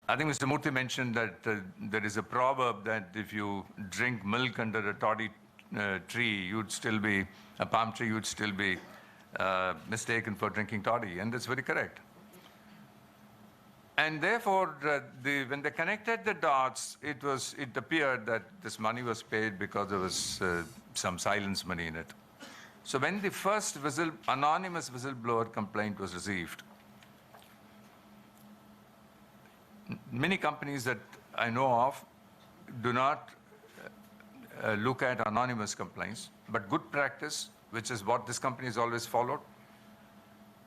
I think Mr. Murthy mentioned that there is a proverb that if you drink milk under a toddy tree, you'd still be, a palm tree, you'd still be mistaken for drinking toddy, and that's very correct. And therefore, when they connected the dots, it appeared that this money was paid because there was some silence money in it. So when the first anonymous whistleblower complaint was received, many companies that I know of do not look at anonymous complaints, but good practice, which is what this company has always followed,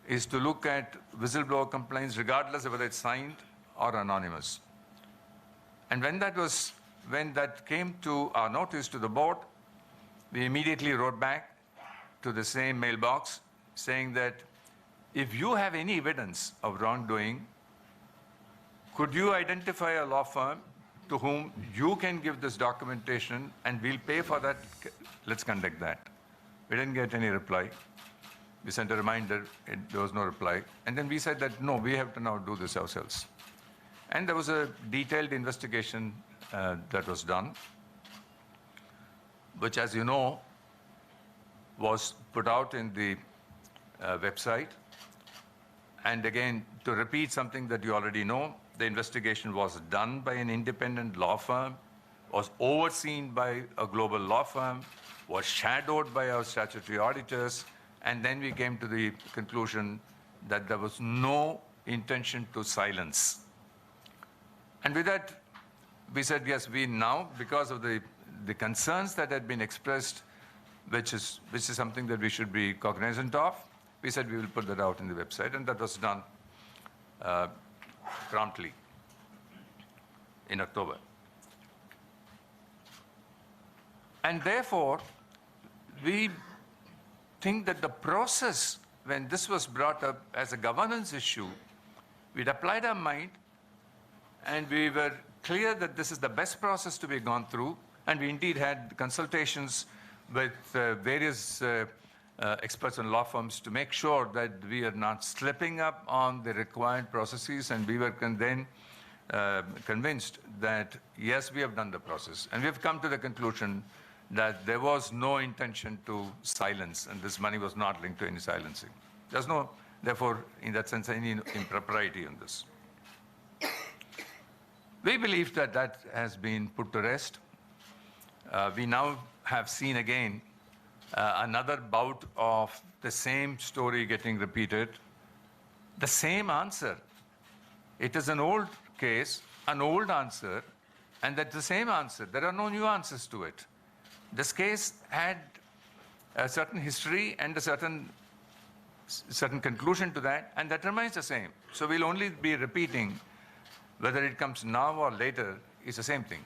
is to look at whistleblower complaints regardless of whether it's signed or anonymous. And when that came to our notice to the board, we immediately wrote back to the same mailbox saying that if you have any evidence of wrongdoing, could you identify a law firm to whom you can give this documentation and we'll pay for that? Let's conduct that. We didn't get any reply. We sent a reminder, there was no reply. And then we said that, no, we have to now do this ourselves. And there was a detailed investigation that was done, which, as you know, was put out in the website. And again, to repeat something that you already know, the investigation was done by an independent law firm, was overseen by a global law firm, was shadowed by our statutory auditors, and then we came to the conclusion that there was no intention to silence. And with that, we said, yes, we now, because of the concerns that had been expressed, which is something that we should be cognizant of, we said we will put that out in the website, and that was done promptly in October. And therefore, we think that the process, when this was brought up as a governance issue, we'd applied our mind, and we were clear that this is the best process to be gone through, and we indeed had consultations with various experts and law firms to make sure that we are not slipping up on the required processes, and we were then convinced that, yes, we have done the process. And we have come to the conclusion that there was no intention to silence, and this money was not linked to any silencing. There's no, therefore, in that sense, any impropriety in this. We believe that that has been put to rest. We now have seen again another bout of the same story getting repeated, the same answer. It is an old case, an old answer, and that's the same answer. There are no new answers to it. This case had a certain history and a certain conclusion to that, and that remains the same. So we'll only be repeating, whether it comes now or later, is the same thing.